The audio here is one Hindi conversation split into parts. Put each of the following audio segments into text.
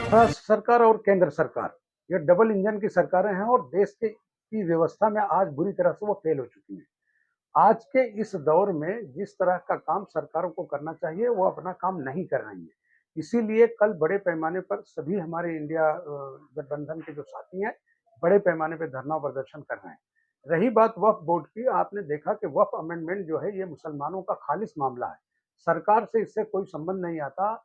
महाराष्ट्र सरकार और केंद्र सरकार, ये डबल इंजन की सरकारें हैं और देश की व्यवस्था में आज बुरी तरह से वो फेल हो चुकी हैं। आज के इस दौर में जिस तरह का काम सरकारों को करना चाहिए, वो अपना काम नहीं कर रही है। इसीलिए कल बड़े पैमाने पर सभी हमारे इंडिया गठबंधन के जो साथी हैं, बड़े पैमाने पे धरना प्रदर्शन कर रहे हैं। रही बात वक्फ बोर्ड की, आपने देखा कि वक्फ अमेंडमेंट जो है, ये मुसलमानों का खालिस मामला है। सरकार से इससे कोई संबंध नहीं आता।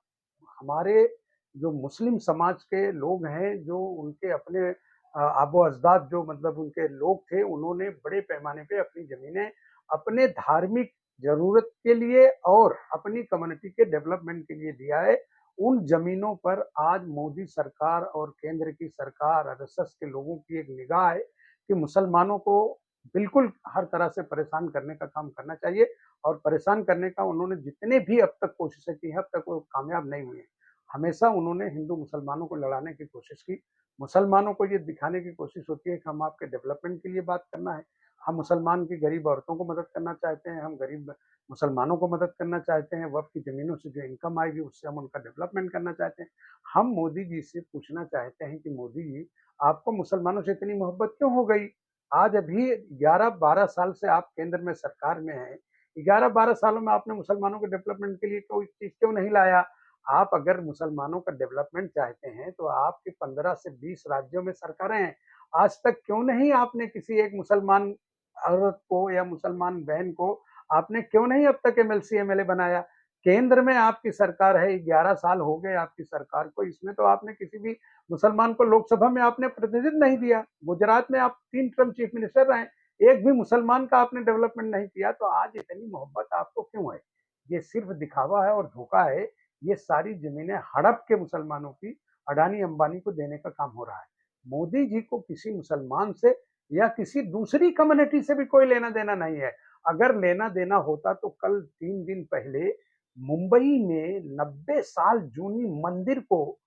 हमारे जो मुस्लिम समाज के लोग हैं, जो उनके अपने आबो अजदाद जो मतलब उनके लोग थे, उन्होंने बड़े पैमाने पे अपनी ज़मीनें अपने धार्मिक ज़रूरत के लिए और अपनी कम्युनिटी के डेवलपमेंट के लिए दिया है। उन ज़मीनों पर आज मोदी सरकार और केंद्र की सरकार, आरएसएस के लोगों की एक निगाह है कि मुसलमानों को बिल्कुल हर तरह से परेशान करने का काम करना चाहिए और परेशान करने का उन्होंने जितने भी अब तक कोशिशें की हैं, अब तक वो कामयाब नहीं हुए हैं। हमेशा उन्होंने हिंदू मुसलमानों को लड़ाने की कोशिश की। मुसलमानों को ये दिखाने की कोशिश होती है कि हम आपके डेवलपमेंट के लिए बात करना है। हम मुसलमान की गरीब औरतों को मदद करना चाहते हैं, हम गरीब मुसलमानों को मदद करना चाहते हैं, वक़्फ़ की ज़मीनों से जो इनकम आएगी उससे हम उनका डेवलपमेंट करना चाहते हैं। हम मोदी जी से पूछना चाहते हैं कि मोदी जी, आपको मुसलमानों से इतनी मोहब्बत क्यों हो गई? आज अभी 11-12 साल से आप केंद्र में सरकार में हैं। 11-12 सालों में आपने मुसलमानों के डेवलपमेंट के लिए कोई चीज़ क्यों नहीं लाया? आप अगर मुसलमानों का डेवलपमेंट चाहते हैं, तो आपके 15 से 20 राज्यों में सरकारें हैं। आज तक क्यों नहीं आपने किसी एक मुसलमान औरत को या मुसलमान बहन को आपने क्यों नहीं अब तक एमएलसी, एमएलए बनाया? केंद्र में आपकी सरकार है, 11 साल हो गए आपकी सरकार को, इसमें तो आपने किसी भी मुसलमान को लोकसभा में आपने प्रतिनिधित्व नहीं दिया। गुजरात में आप 3 टर्म चीफ मिनिस्टर रहे, एक भी मुसलमान का आपने डेवलपमेंट नहीं किया, तो आज इतनी मोहब्बत आपको क्यों है? ये सिर्फ दिखावा है और धोखा है। ये सारी ज़मीनें हड़प के मुसलमानों की अडानी-अंबानी को देने का काम हो रहा है। मोदी जी को किसी मुसलमान से या किसी दूसरी कम्युनिटी से भी कोई लेना-देना नहीं है। अगर लेना-देना होता तो कल 3 दिन पहले मुंबई में 90 साल जूनी मंदिर को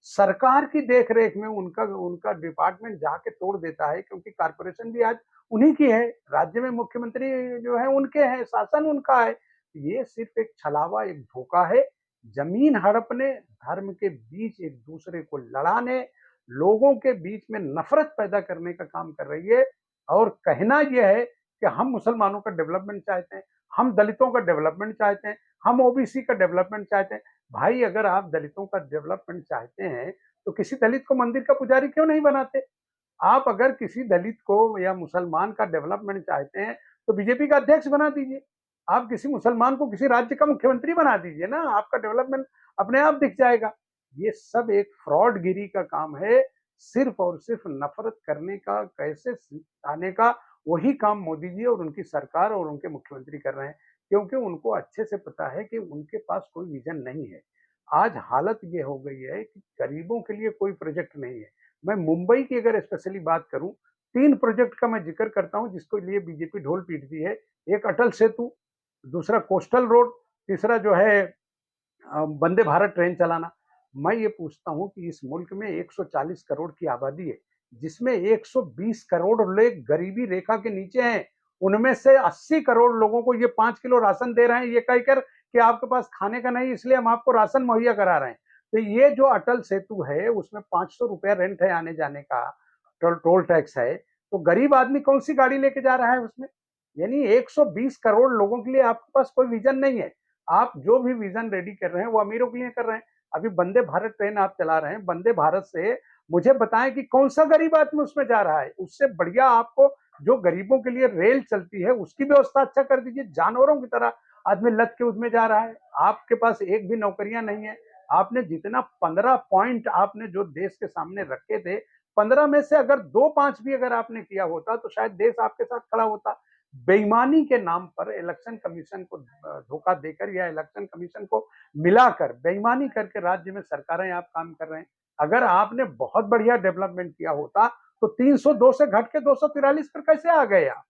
सरकार की देख-रेख में उनका उनका डिपार्टमेंट जाके तोड़ देता है, क्योंकि कॉर्पोरेशन भी आज उन्हीं की है, राज्य में मुख्यमंत्री जो है उनके हैं, शासन उनका है। ये सिर्फ एक छलावा, एक धोखा है। जमीन हड़पने, धर्म के बीच एक दूसरे को लड़ाने, लोगों के बीच में नफरत पैदा करने का काम कर रही है और कहना यह है कि हम मुसलमानों का डेवलपमेंट चाहते हैं, हम दलितों का डेवलपमेंट चाहते हैं, हम ओबीसी का डेवलपमेंट चाहते हैं। भाई, अगर आप दलितों का डेवलपमेंट चाहते हैं, तो किसी दलित को मंदिर का पुजारी क्यों नहीं बनाते? आप अगर किसी दलित को या मुसलमान का डेवलपमेंट चाहते हैं, तो बीजेपी का अध्यक्ष बना दीजिए। आप किसी मुसलमान को किसी राज्य का मुख्यमंत्री बना दीजिए ना, आपका डेवलपमेंट अपने आप दिख जाएगा। ये सब एक फ्रॉडगिरी का काम है, सिर्फ और सिर्फ नफरत करने का, कैसे आने का, वही काम मोदी जी और उनकी सरकार और उनके मुख्यमंत्री कर रहे हैं, क्योंकि उनको अच्छे से पता है कि उनके पास कोई विजन नहीं है। आज हालत ये हो गई है कि गरीबों के लिए कोई प्रोजेक्ट नहीं है। मैं मुंबई की अगर स्पेशली बात करूं, 3 प्रोजेक्ट का मैं जिक्र करता हूं जिसको लिए बीजेपी ढोल पीटती है। एक अटल सेतु, दूसरा कोस्टल रोड, तीसरा जो है वंदे भारत ट्रेन चलाना। मैं ये पूछता हूँ कि इस मुल्क में 140 करोड़ की आबादी है, जिसमें 120 करोड़ लोग गरीबी रेखा के नीचे हैं। उनमें से 80 करोड़ लोगों को ये 5 किलो राशन दे रहे हैं, ये कहकर कि आपके पास खाने का नहीं, इसलिए हम आपको राशन मुहैया करा रहे हैं। तो ये जो अटल सेतु है, उसमें 500 रुपया रेंट है आने जाने का, टोल टैक्स है। तो गरीब आदमी कौन सी गाड़ी लेके जा रहा है उसमें? यानी 120 करोड़ लोगों के लिए आपके पास कोई विजन नहीं है। आप जो भी विजन रेडी कर रहे हैं, वो अमीरों के लिए कर रहे हैं। अभी वंदे भारत ट्रेन आप चला रहे हैं, वंदे भारत से मुझे बताएं कि कौन सा गरीब आदमी उसमें जा रहा है। उससे बढ़िया आपको जो गरीबों के लिए रेल चलती है, उसकी व्यवस्था अच्छा कर दीजिए। जानवरों की तरह आदमी लद के उसमें जा रहा है। आपके पास एक भी नौकरियां नहीं है। आपने जितना 15 पॉइंट आपने जो देश के सामने रखे थे, 15 में से अगर 2-5 भी अगर आपने किया होता, तो शायद देश आपके साथ खड़ा होता। बेईमानी के नाम पर इलेक्शन कमीशन को धोखा देकर या इलेक्शन कमीशन को मिलाकर बेईमानी करके राज्य में सरकारें आप काम कर रहे हैं। अगर आपने बहुत बढ़िया डेवलपमेंट किया होता, तो 302 से घट के 243 पर कैसे आ गए आप?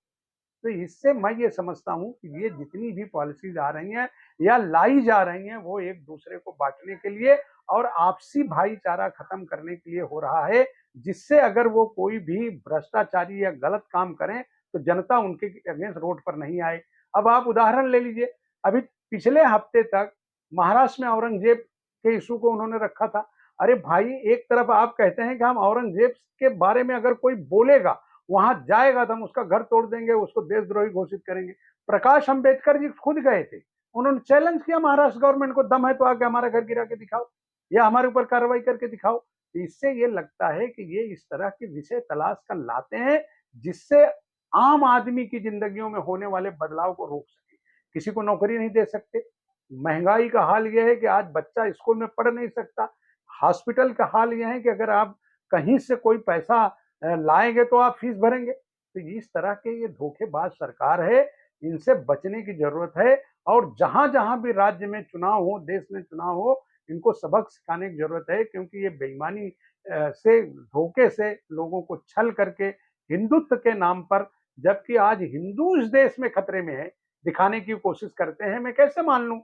तो इससे मैं ये समझता हूँ कि ये जितनी भी पॉलिसीज आ रही हैं या लाई जा रही हैं, वो एक दूसरे को बांटने के लिए और आपसी भाईचारा खत्म करने के लिए हो रहा है, जिससे अगर वो कोई भी भ्रष्टाचारी या गलत काम करें, तो जनता उनके अगेंस्ट रोड पर नहीं आए। अब आप उदाहरण ले लीजिए, अभी पिछले हफ्ते तक महाराष्ट्र में औरंगजेब के इशू को उन्होंने रखा था। अरे भाई, एक तरफ आप कहते हैं कि हम औरंगजेब के बारे में अगर कोई बोलेगा, वहां जाएगा तो हम उसका घर तोड़ देंगे, उसको देशद्रोही घोषित करेंगे। प्रकाश अंबेडकर जी खुद गए थे, उन्होंने चैलेंज किया महाराष्ट्र गवर्नमेंट को, दम है तो आके हमारा घर गिरा के दिखाओ या हमारे ऊपर कार्रवाई करके दिखाओ। इससे ये लगता है कि ये इस तरह के विषय तलाश कर लाते हैं जिससे आम आदमी की जिंदगियों में होने वाले बदलाव को रोक सके। किसी को नौकरी नहीं दे सकते, महंगाई का हाल यह है कि आज बच्चा स्कूल में पढ़ नहीं सकता, हॉस्पिटल का हाल यह है कि अगर आप कहीं से कोई पैसा लाएंगे तो आप फीस भरेंगे। तो इस तरह के ये धोखेबाज सरकार है, इनसे बचने की जरूरत है। और जहां जहां भी राज्य में चुनाव हो, देश में चुनाव हो, इनको सबक सिखाने की जरूरत है, क्योंकि ये बेईमानी से, धोखे से लोगों को छल करके हिंदुत्व के नाम पर, जबकि आज हिंदू इस देश में खतरे में है, दिखाने की कोशिश करते हैं। मैं कैसे मान लूं?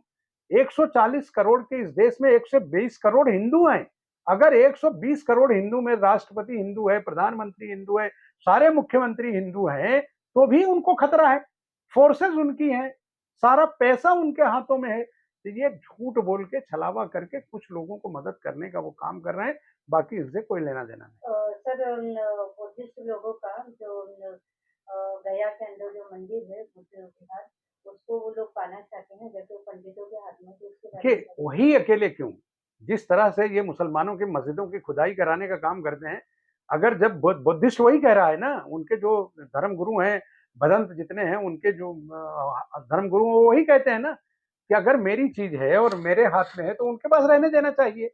140 करोड़ के इस देश में 120 करोड़ हिंदू हैं। अगर 120 करोड़ हिंदू में राष्ट्रपति हिंदू है, प्रधानमंत्री हिंदू है, सारे मुख्यमंत्री हिंदू हैं, तो भी उनको खतरा है। फोर्सेस उनकी हैं, सारा पैसा उनके हाथों में है। तो ये झूठ बोल के, छलावा करके कुछ लोगों को मदद करने का वो काम कर रहे हैं, बाकी इससे कोई लेना देना नहीं। सर, उन बुद्धिस्ट लोगों का जो गया के अंदर जो मंदिर है बुद्ध विहार, उसको वो लोग पाना चाहते हैं, जैसे वो पंडितों के हाथ में, तो उसके बारे में देखिए, क्या वही अकेले क्यों, जिस तरह से ये मुसलमानों की मस्जिदों की खुदाई कराने का काम करते हैं, अगर जब बुद्धिस्ट वही कह रहा है ना, उनके जो धर्म गुरु हैं, भदंत जितने हैं, उनके जो धर्म गुरु हैं, वो वही कहते हैं ना कि अगर मेरी चीज है और मेरे हाथ में है तो उनके पास रहने देना चाहिए।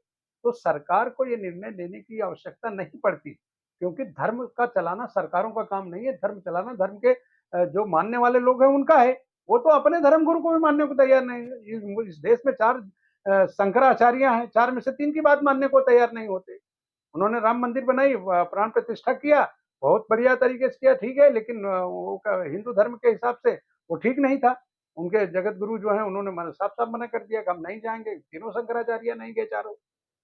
तो सरकार को ये निर्णय लेने की आवश्यकता नहीं पड़ती, क्योंकि धर्म का चलाना सरकारों का काम नहीं है। धर्म चलाना धर्म के जो मानने वाले लोग हैं उनका है। वो तो अपने धर्म गुरु को भी मानने को तैयार नहीं है। इस देश में 4 शंकराचार्य हैं, 4 में से 3 की बात मानने को तैयार नहीं होते। उन्होंने राम मंदिर बनाई, प्राण प्रतिष्ठा किया, बहुत बढ़िया तरीके से किया, ठीक है, लेकिन वो हिंदू धर्म के हिसाब से वो ठीक नहीं था। उनके जगत गुरु जो है, उन्होंने साफ साफ मना कर दिया कि हम नहीं जाएंगे, तीनों शंकराचार्य नहीं गए, चारों।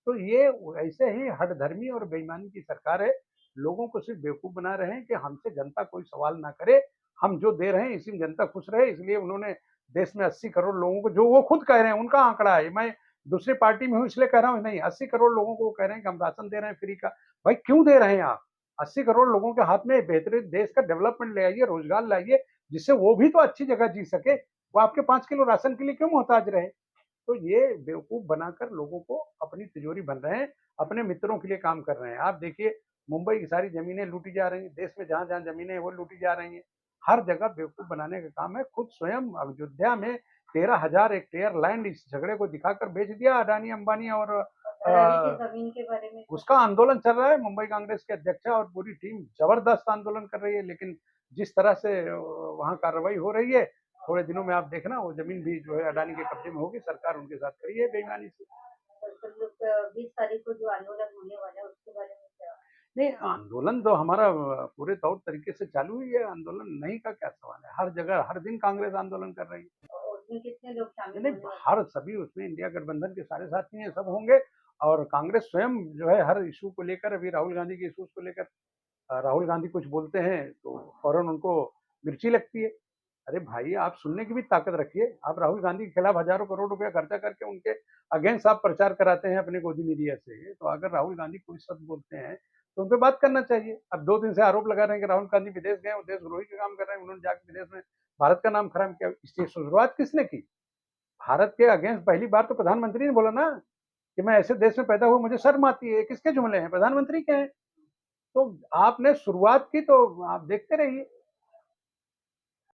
तो ये ऐसे ही हठधर्मी और बेईमानी की सरकार है। लोगों को सिर्फ बेवकूफ बना रहे हैं कि हमसे जनता कोई सवाल ना करे, हम जो दे रहे हैं इसी में जनता खुश रहे। इसलिए उन्होंने देश में 80 करोड़ लोगों को, जो वो खुद कह रहे हैं, उनका आंकड़ा है, मैं दूसरी पार्टी में हूँ इसलिए कह रहा हूँ नहीं, 80 करोड़ लोगों को वो कह रहे हैं कि हम राशन दे रहे हैं फ्री का। भाई क्यों दे रहे हैं आप? 80 करोड़ लोगों के हाथ में बेहतरीन देश का डेवलपमेंट ले आइए, रोजगार लाइए, जिससे वो भी तो अच्छी जगह जी सके। वो आपके 5 किलो राशन के लिए क्यों मोहताज रहे? तो ये बेवकूफ बनाकर लोगों को अपनी तिजोरी बन रहे हैं, अपने मित्रों के लिए काम कर रहे हैं। आप देखिए, मुंबई की सारी जमीनें लूटी जा रही हैं, देश में जहां जहां जमीनें हैं वो लूटी जा रही हैं। हर जगह बेवकूफ बनाने का काम है। खुद स्वयं अयोध्या में 13,000 हेक्टेयर लैंड इस झगड़े को दिखाकर बेच दिया अडानी अंबानी, और धरावी की जमीन के बारे में उसका आंदोलन चल रहा है। मुंबई कांग्रेस के अध्यक्षा और पूरी टीम जबरदस्त आंदोलन कर रही है, लेकिन जिस तरह से वहां कार्रवाई हो रही है, थोड़े दिनों में आप देखना वो जमीन भी जो है अडानी के कब्जे में होगी। सरकार उनके साथ खड़ी है बेईमानी से। 20 तारीख को जो आंदोलन होने वाला है उसके बारे में क्या? नहीं, आंदोलन तो हमारा पूरे तौर तरीके से चालू ही है। आंदोलन नहीं का क्या सवाल है? हर जगह हर दिन कांग्रेस आंदोलन कर रही है। और उसमें कितने लोग शामिल नहीं, होने वाले हर सभी उसमें इंडिया गठबंधन के सारे साथी हैं, सब होंगे। और कांग्रेस स्वयं जो है हर इशू को लेकर, अभी राहुल गांधी के इशूज को लेकर, राहुल गांधी कुछ बोलते हैं तो फौरन उनको मिर्ची लगती है। अरे भाई, आप सुनने की भी ताकत रखिए। आप राहुल गांधी के खिलाफ हजारों करोड़ रुपया खर्चा करके उनके अगेंस्ट आप प्रचार कराते हैं अपने गोदी मीडिया से, तो अगर राहुल गांधी कोई शब्द बोलते हैं तो उन पर बात करना चाहिए। अब 2 दिन से आरोप लगा रहे हैं कि राहुल गांधी विदेश गए, देशद्रोही का काम कर रहे हैं, उन्होंने जाकर विदेश में भारत का नाम खराब किया। इसकी शुरुआत किसने की? भारत के अगेंस्ट पहली बार तो प्रधानमंत्री ने बोला ना कि मैं ऐसे देश में पैदा हुआ, मुझे शर्म आती है। किसके जुमले हैं? प्रधानमंत्री के हैं। तो आपने शुरुआत की तो आप देखते रहिए।